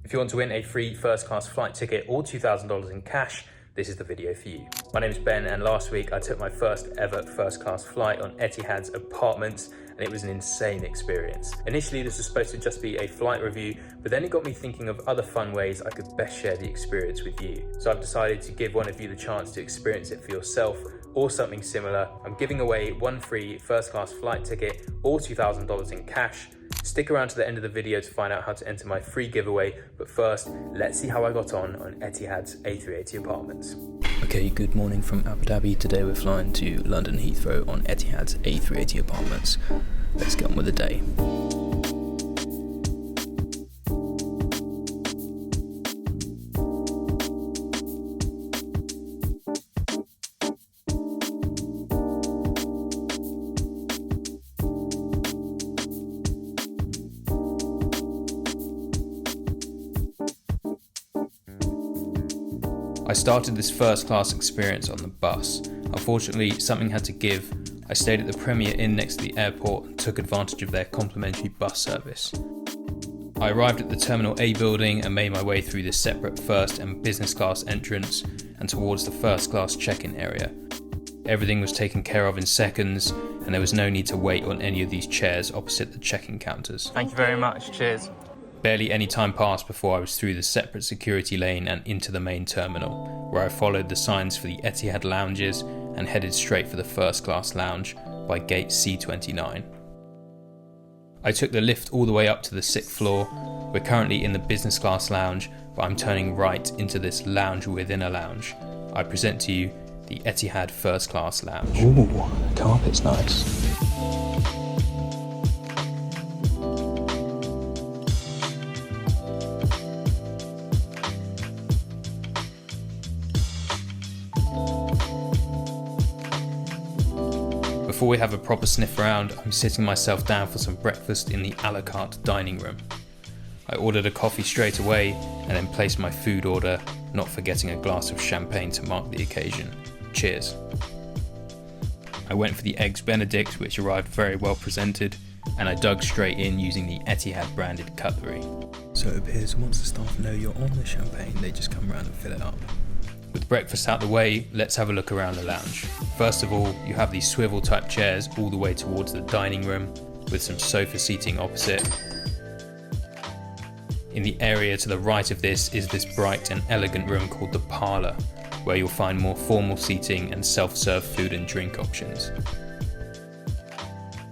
If you want to win a free first class flight ticket or $2,000 in cash, this is the video for you. My name is Ben, and last week I took my first ever first class flight on Etihad's Apartments, and it was an insane experience. Initially this was supposed to just be a flight review, but then it got me thinking of other fun ways I could best share the experience with you. So I've decided to give one of you the chance to experience it for yourself or something similar. I'm giving away one free first class flight ticket or $2,000 in cash. Stick around to the end of the video to find out how to enter my free giveaway, but first, let's see how I got on Etihad's A380 Apartments. Okay, good morning from Abu Dhabi. Today we're flying to London Heathrow on Etihad's A380 Apartments. Let's get on with the day. I started this first class experience on the bus. Unfortunately, something had to give. I stayed at the Premier Inn next to the airport and took advantage of their complimentary bus service. I arrived at the Terminal A building and made my way through the separate first and business class entrance and towards the first class check-in area. Everything was taken care of in seconds, and there was no need to wait on any of these chairs opposite the check-in counters. Thank you very much, cheers. Barely any time passed before I was through the separate security lane and into the main terminal, where I followed the signs for the Etihad lounges and headed straight for the first class lounge by gate C29. I took the lift all the way up to the 6th floor. We're currently in the business class lounge, but I'm turning right into this lounge within a lounge. I present to you the Etihad first class lounge. Ooh, the carpet's nice. Before we have a proper sniff around, I'm sitting myself down for some breakfast in the a la carte dining room. I ordered a coffee straight away and then placed my food order, not forgetting a glass of champagne to mark the occasion. Cheers. I went for the Eggs Benedict, which arrived very well presented, and I dug straight in using the Etihad branded cutlery. So it appears once the staff know you're on the champagne, they just come around and fill it up. With breakfast out the way, let's have a look around the lounge. First of all, you have these swivel type chairs all the way towards the dining room with some sofa seating opposite. In the area to the right of this is this bright and elegant room called the parlour, where you'll find more formal seating and self-serve food and drink options.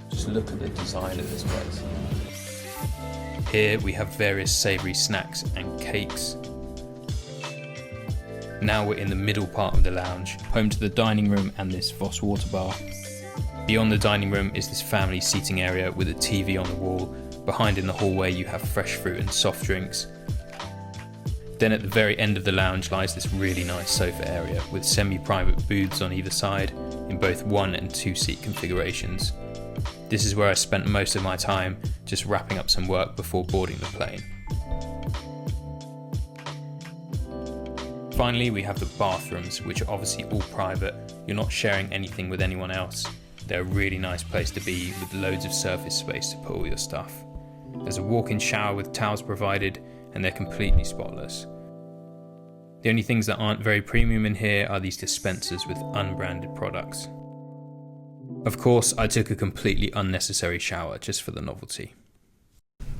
Just look at the design of this place. Here we have various savoury snacks and cakes. Now we're in the middle part of the lounge, home to the dining room and this Voss water bar. Beyond the dining room is this family seating area with a TV on the wall. Behind in the hallway you have fresh fruit and soft drinks. Then at the very end of the lounge lies this really nice sofa area with semi-private booths on either side in both 1 and 2 seat configurations. This is where I spent most of my time, just wrapping up some work before boarding the plane. Finally, we have the bathrooms, which are obviously all private. You're not sharing anything with anyone else. They're a really nice place to be with loads of surface space to put all your stuff. There's a walk-in shower with towels provided, and they're completely spotless. The only things that aren't very premium in here are these dispensers with unbranded products. Of course, I took a completely unnecessary shower just for the novelty.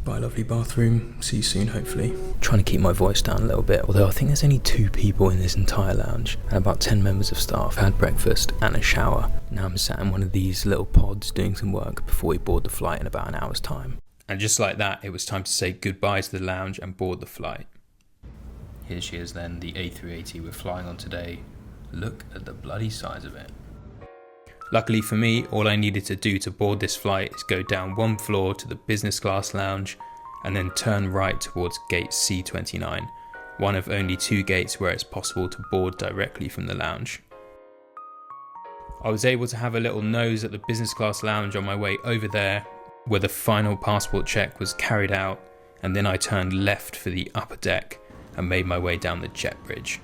Bye, lovely bathroom. See you soon, hopefully. Trying to keep my voice down a little bit, although I think there's only 2 people in this entire lounge, and about 10 members of staff had breakfast and a shower. Now I'm sat in one of these little pods doing some work before we board the flight in about an hour's time. And just like that, it was time to say goodbye to the lounge and board the flight. Here she is then, the A380 we're flying on today. Look at the bloody size of it. Luckily for me, all I needed to do to board this flight is go down 1 floor to the business class lounge and then turn right towards gate C29, one of only 2 gates where it's possible to board directly from the lounge. I was able to have a little nose at the business class lounge on my way over there, where the final passport check was carried out, and then I turned left for the upper deck and made my way down the jet bridge.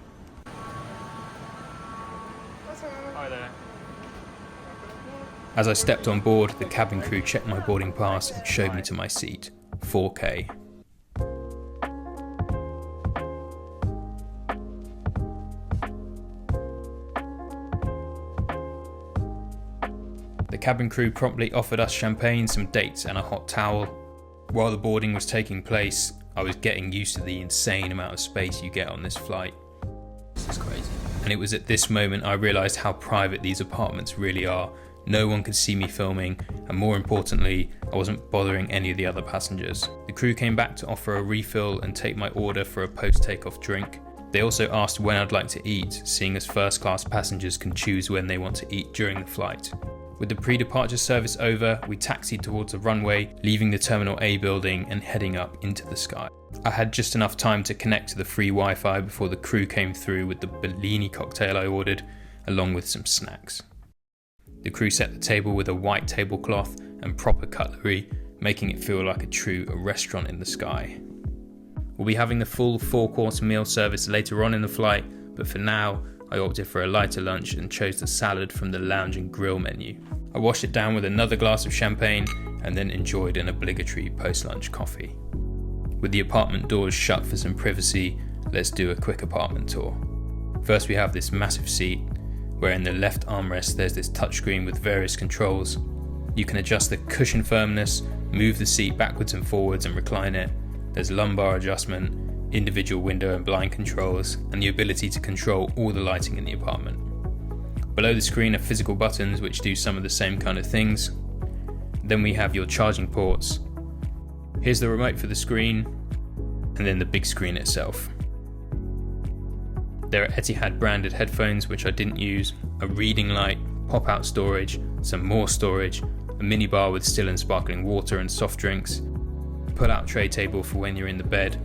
Hi there. As I stepped on board, the cabin crew checked my boarding pass and showed me to my seat. 4K. The cabin crew promptly offered us champagne, some dates and a hot towel. While the boarding was taking place, I was getting used to the insane amount of space you get on this flight. This is crazy. And it was at this moment I realised how private these apartments really are. No one could see me filming, and more importantly, I wasn't bothering any of the other passengers. The crew came back to offer a refill and take my order for a post-takeoff drink. They also asked when I'd like to eat, seeing as first class passengers can choose when they want to eat during the flight. With the pre-departure service over, we taxied towards the runway, leaving the Terminal A building and heading up into the sky. I had just enough time to connect to the free Wi-Fi before the crew came through with the Bellini cocktail I ordered, along with some snacks. The crew set the table with a white tablecloth and proper cutlery, making it feel like a true restaurant in the sky. We'll be having the full 4-course meal service later on in the flight, but for now, I opted for a lighter lunch and chose the salad from the lounge and grill menu. I washed it down with another glass of champagne and then enjoyed an obligatory post-lunch coffee. With the apartment doors shut for some privacy, let's do a quick apartment tour. First we have this massive seat, where in the left armrest there's this touchscreen with various controls. You can adjust the cushion firmness, move the seat backwards and forwards and recline it. There's lumbar adjustment, individual window and blind controls, and the ability to control all the lighting in the apartment. Below the screen are physical buttons which do some of the same kind of things. Then we have your charging ports. Here's the remote for the screen, and then the big screen itself. There are Etihad branded headphones which I didn't use, a reading light, pop-out storage, some more storage, a minibar with still and sparkling water and soft drinks, pull-out tray table for when you're in the bed,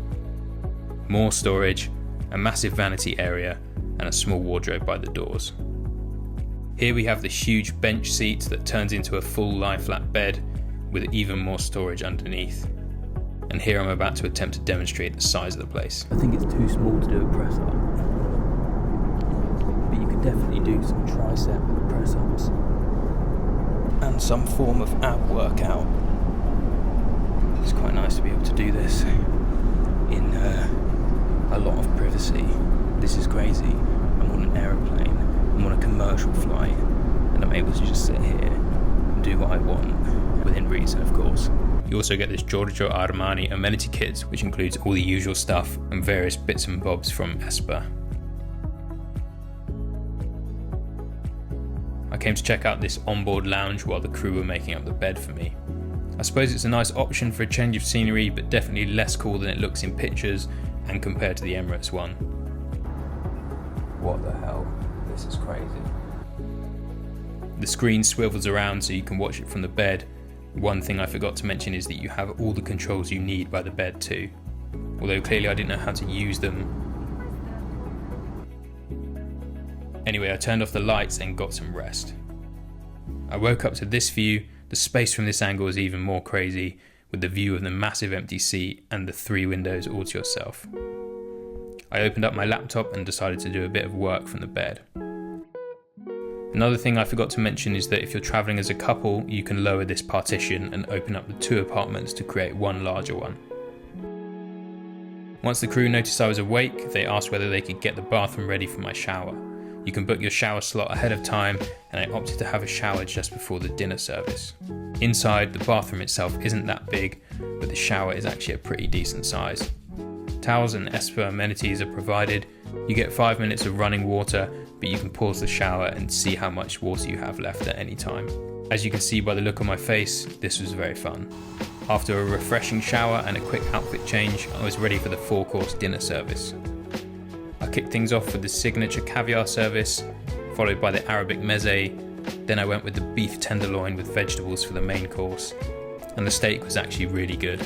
more storage, a massive vanity area, and a small wardrobe by the doors. Here we have the huge bench seat that turns into a full lie-flat bed with even more storage underneath. And here I'm about to attempt to demonstrate the size of the place. I think it's too small to do a press up, but you could definitely do some tricep press ups and some form of ab workout. It's quite nice to be able to do this in a lot of privacy. This is crazy. I'm on an aeroplane, I'm on a commercial flight, and I'm able to just sit here and do what I want, within reason of course. You also get this Giorgio Armani amenity kit, which includes all the usual stuff and various bits and bobs from Esper. I came to check out this onboard lounge while the crew were making up the bed for me. I suppose it's a nice option for a change of scenery, but definitely less cool than it looks in pictures and compared to the Emirates one. What the hell? This is crazy. The screen swivels around so you can watch it from the bed. One thing I forgot to mention is that you have all the controls you need by the bed too, although clearly I didn't know how to use them. Anyway, I turned off the lights and got some rest. I woke up to this view. The space from this angle is even more crazy, with the view of the massive empty seat and the 3 windows all to yourself. I opened up my laptop and decided to do a bit of work from the bed. Another thing I forgot to mention is that if you're travelling as a couple, you can lower this partition and open up the 2 apartments to create one larger one. Once the crew noticed I was awake, they asked whether they could get the bathroom ready for my shower. You can book your shower slot ahead of time, and I opted to have a shower just before the dinner service. Inside, the bathroom itself isn't that big, but the shower is actually a pretty decent size. Towels and Esper amenities are provided. You get 5 minutes of running water, but you can pause the shower and see how much water you have left at any time. As you can see by the look on my face, this was very fun. After a refreshing shower and a quick outfit change, I was ready for the 4-course dinner service. I kicked things off with the signature caviar service, followed by the Arabic meze. Then I went with the beef tenderloin with vegetables for the main course, and the steak was actually really good.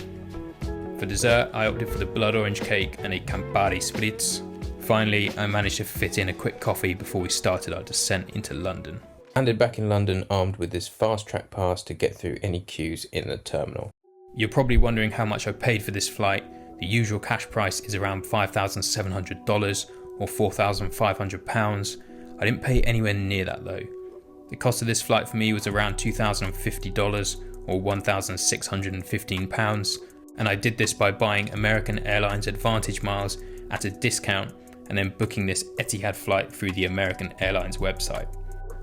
For dessert, I opted for the blood orange cake and a Campari spritz. Finally, I managed to fit in a quick coffee before we started our descent into London. Landed back in London armed with this fast track pass to get through any queues in the terminal. You're probably wondering how much I paid for this flight. The usual cash price is around $5,700 or £4,500. I didn't pay anywhere near that though. The cost of this flight for me was around $2,050 or £1,615, and I did this by buying American Airlines Advantage miles at a discount and then booking this Etihad flight through the American Airlines website.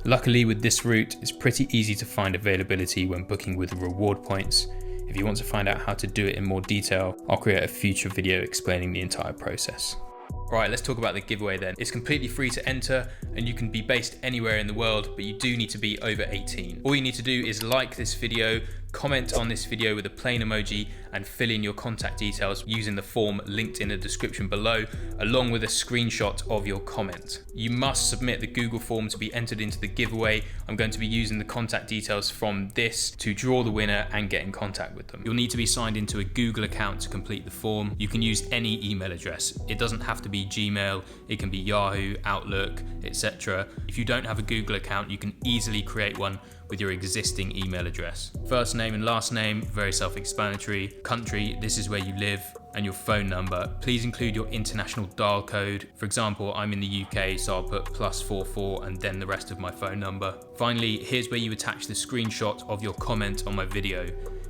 Luckily with this route, it's pretty easy to find availability when booking with reward points. If you want to find out how to do it in more detail, I'll create a future video explaining the entire process. Alright, let's talk about the giveaway then. It's completely free to enter and you can be based anywhere in the world, but you do need to be over 18. All you need to do is like this video, comment on this video with a plain emoji and fill in your contact details using the form linked in the description below, along with a screenshot of your comment. You must submit the Google form to be entered into the giveaway. I'm going to be using the contact details from this to draw the winner and get in contact with them. You'll need to be signed into a Google account to complete the form. You can use any email address. It doesn't have to be Gmail, it can be Yahoo, Outlook, etc. If you don't have a Google account, you can easily create one with your existing email address. First name and last name, very self-explanatory. Country, this is where you live, and your phone number. Please include your international dial code. For example, I'm in the UK, so I'll put +44 and then the rest of my phone number. Finally, here's where you attach the screenshot of your comment on my video.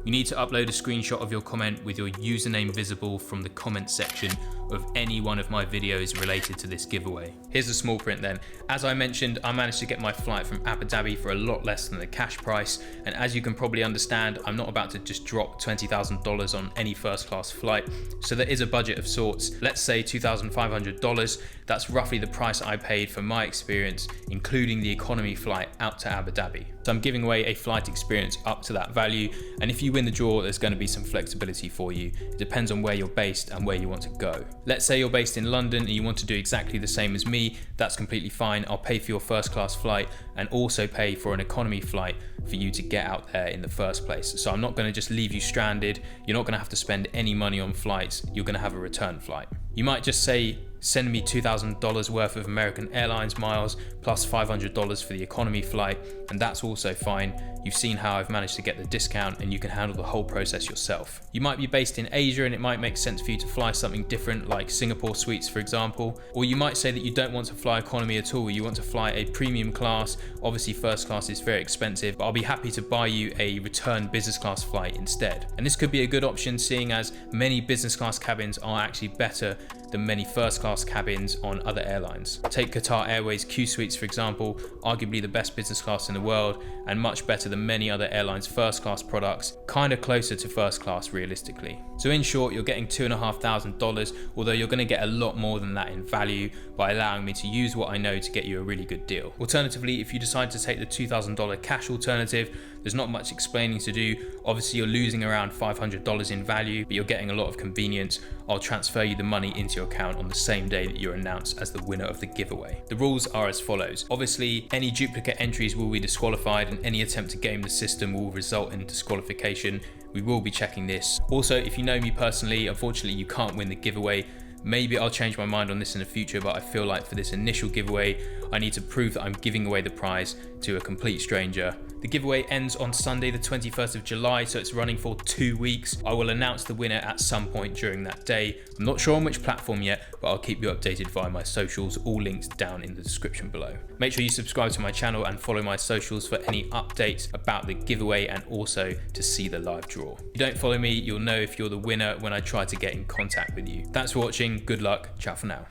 You need to upload a screenshot of your comment with your username visible from the comment section of any one of my videos related to this giveaway. Here's the small print then. As I mentioned, I managed to get my flight from Abu Dhabi for a lot less than the cash price, and as you can probably understand, I'm not about to just drop $20,000 on any first class flight, so there is a budget of sorts. Let's say $2,500. That's roughly the price I paid for my experience, including the economy flight out to Abu Dhabi. So I'm giving away a flight experience up to that value, and if you win the draw, there's going to be some flexibility for you. It depends on where you're based and where you want to go. Let's say you're based in London and you want to do exactly the same as me. That's completely fine. I'll pay for your first class flight and also pay for an economy flight for you to get out there in the first place. So I'm not going to just leave you stranded. You're not going to have to spend any money on flights. You're going to have a return flight. You might just say, send me $2,000 worth of American Airlines miles plus $500 for the economy flight, and that's also fine. You've seen how I've managed to get the discount and you can handle the whole process yourself. You might be based in Asia and it might make sense for you to fly something different like Singapore Suites, for example. Or you might say that you don't want to fly economy at all, you want to fly a premium class. Obviously first class is very expensive, but I'll be happy to buy you a return business class flight instead. And this could be a good option seeing as many business class cabins are actually better than many first class cabins on other airlines. Take Qatar Airways Q Suites for example, arguably the best business class in the world and much better than many other airlines' first class products, kind of closer to first class realistically. So in short, you're getting $2,500, although you're going to get a lot more than that in value by allowing me to use what I know to get you a really good deal. Alternatively, if you decide to take the $2,000 cash alternative, there's not much explaining to do. Obviously you're losing around $500 in value, but you're getting a lot of convenience. I'll transfer you the money into your account on the same day that you're announced as the winner of the giveaway. The rules are as follows. Obviously, any duplicate entries will be disqualified and any attempt to game the system will result in disqualification. We will be checking this. Also, if you know me personally, unfortunately you can't win the giveaway. Maybe I'll change my mind on this in the future, but I feel like for this initial giveaway, I need to prove that I'm giving away the prize to a complete stranger. The giveaway ends on Sunday the 21st of July, so it's running for 2 weeks. I will announce the winner at some point during that day. I'm not sure on which platform yet, but I'll keep you updated via my socials, all linked down in the description below. Make sure you subscribe to my channel and follow my socials for any updates about the giveaway and also to see the live draw. If you don't follow me, you'll know if you're the winner when I try to get in contact with you. Thanks for watching, good luck, ciao for now.